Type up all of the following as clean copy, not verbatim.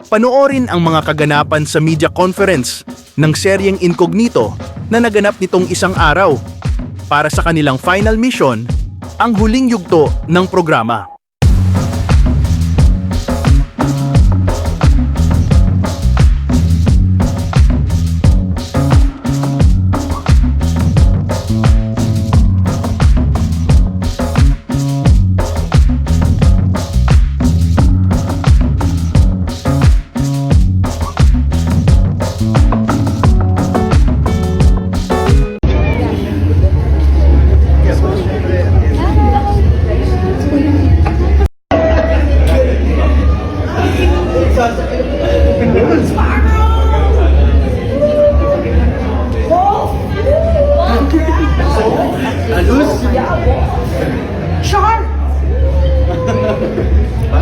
Panoorin ang mga kaganapan sa media conference ng seryeng Incognito na naganap nitong isang araw para sa kanilang final mission, ang huling yugto ng programa.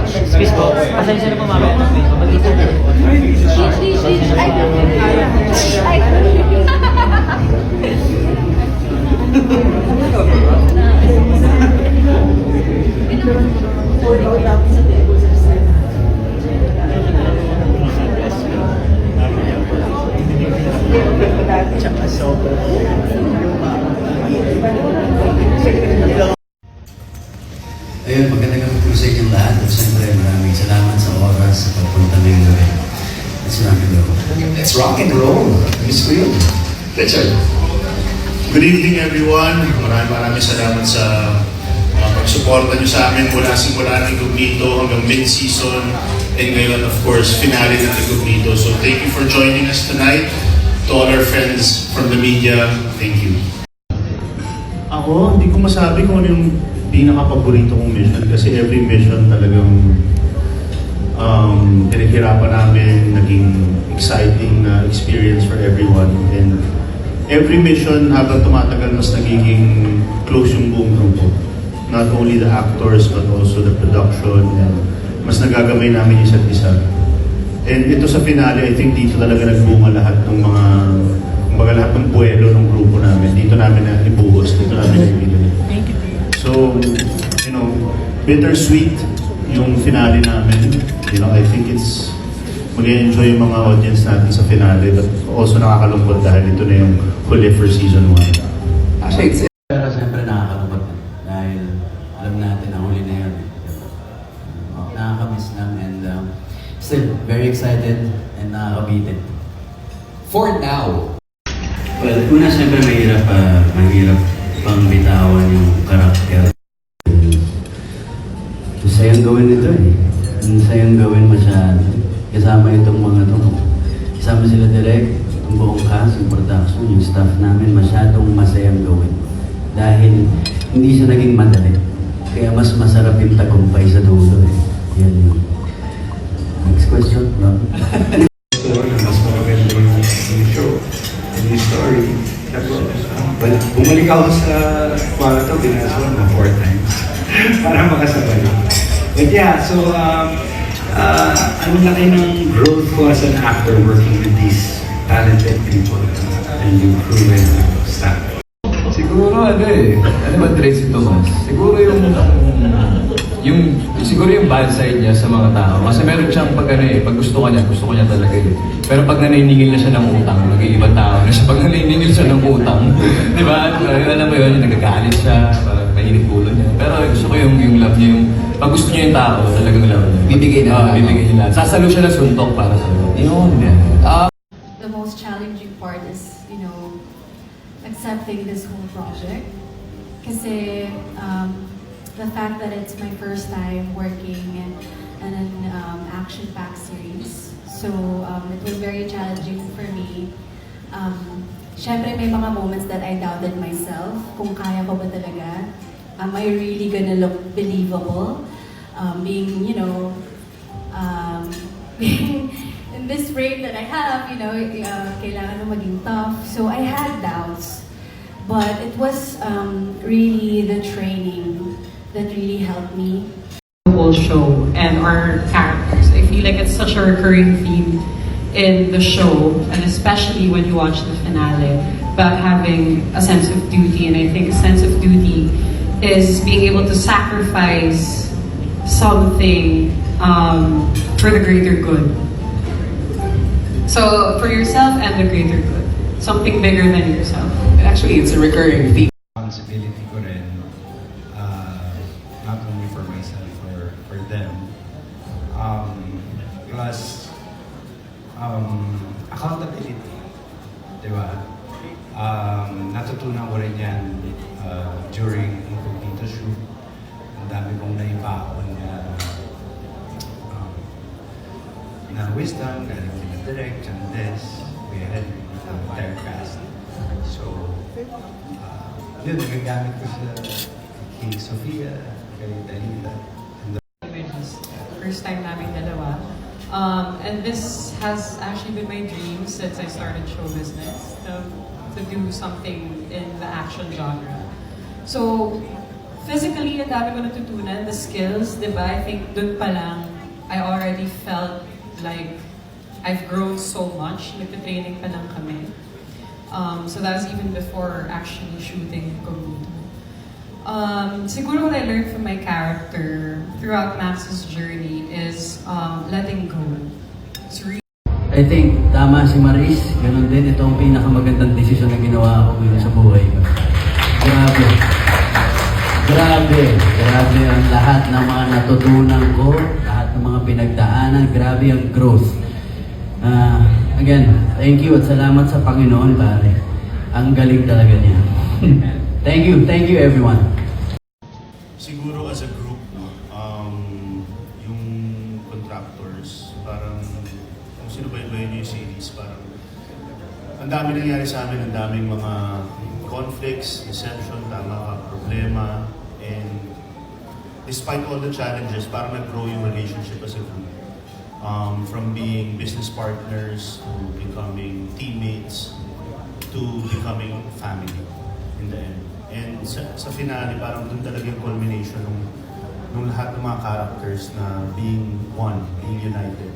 Excuse po, pasensya na po mamaya. Mag-isa na. Ayun, magandang gabi po sa inyong lahat. At siyempre, maraming salamat sa oras sa pagpunta ngayong gabi. Let's rock and roll. Let's rock and roll. Miss ko yun. Richard. Good evening everyone. Maraming salamat sa pagsuporta nyo sa amin mula simula ng Incognito hanggang mid-season and ngayon of course finale ng Incognito. So thank you for joining us tonight. To all our friends from the media, thank you. Ako, hindi ko masabi kung ano yung pinaka-paborito kong mission kasi every mission talagang pinaghirapan namin, naging exciting na experience for everyone. And every mission habang tumatagal mas nagiging close yung buong grupo. Not only the actors but also the production and mas nagagamay namin isa't isa. And ito sa finale, I think dito talaga nagbunga lahat ng mga lahat ng buwelo ng grupo namin. Dito namin na ibuhos, dito namin na ibigay. So, you know, bittersweet yung finale namin. You know, I think it's mag-enjoy yung mga audience natin sa finale, but also nakakalungkot dahil ito na yung huli for season 1. Actually, pero siyempre nakakalungkot dahil alam natin na huli na yun. Nakakamiss lang and still very excited and nakakabitin. For now. Well, una siyempre mahirap pang bitawan yung karakter. Masayang gawin ito eh. Masayang gawin masyado. Kasama itong mga ito. Kasama sila direct, yung buong cast, yung production, yung staff namin, masyadong masayang gawin. Dahil hindi siya naging madali. Kaya mas masarap yung tagumpay sa dulo eh. Yan yun. Next question, Rob. Mas maganda yung show, yung story. Well, bumalik ako sa kwarto, binasa na 4 times para makasabay. But yeah, so ano laki ng growth ko as an actor working with these talented people and yung crew and staff. Siguro ano ba Tracy Tomas? Siguro yung bad side niya sa mga tao. Kasi meron siyang pag gusto niya talaga eh. Pero pag naniningil na siya ng utang, mag-iibang tao na siya. Pag naniningil siya ng utang, di ba? Alam mo yun, nagagalit siya, mainit ulo niya. Pero gusto ko yung love niya, pag gusto niya yung tao, talagang love niya. Bibigay na. Bibigay niya lahat. Sasalo siya ng suntok para sa'yo. Yun. The most challenging part is, you know, accepting this whole project. Kasi the fact that it's my first time working in an action-packed series. So it was very challenging for me. Syempre may mga moments that I doubted myself, kung kaya ko ba talaga. Am I really gonna look believable? Being, you know, being in this frame that I have, you know, kailangan mo maging tough. So I had doubts. But it was really the training that really helped me. The whole show and our characters. I feel like it's such a recurring theme in the show, and especially when you watch the finale, about having a sense of duty. And I think a sense of duty is being able to sacrifice something for the greater good. So for yourself and the greater good, something bigger than yourself. Actually, it's a recurring theme. Responsibility ko rin, not only for myself, for them. Plus, accountability. Diba? Natutunan ko rin yan during Incognito shoot. Ang dami kong naibaon na wisdom, galing kina Direk, John Des, we had the entire cast. So, yun, nagagamit ko siya kay Sofia, kay Dalila. Images. First time namin dalawa. And this has actually been my dream since I started show business, to do something in the action genre. So, physically, ang dami ko natutunan, the skills, di ba? I think dun pa lang, I already felt like I've grown so much. Nagtitraining pa lang kami. So that was even before actually shooting Incognito. Siguro what I learned from my character throughout Max's journey is letting go. It's really I think tama si Maris, ganun din. Ito ang pinakamagandang desisyon na ginawa ko ngayon sa buhay ko. Grabe. Grabe ang lahat ng mga natutunan ko, lahat ng mga pinagdaanan, grabe ang growth. Again, thank you at salamat sa Panginoon, pare. Ang galing talaga niya. Thank you everyone. Siguro as a group, yung contractors, parang kung sinubaybayan niyo yung series, parang ang dami nangyari sa amin, ang daming mga conflicts, deception, tama ka, problema, and despite all the challenges, parang nag-grow yung relationship as a group. From being business partners to becoming teammates to becoming family in the end. And sa finale, parang dun talaga yung culmination ng lahat ng mga characters na being one, being united.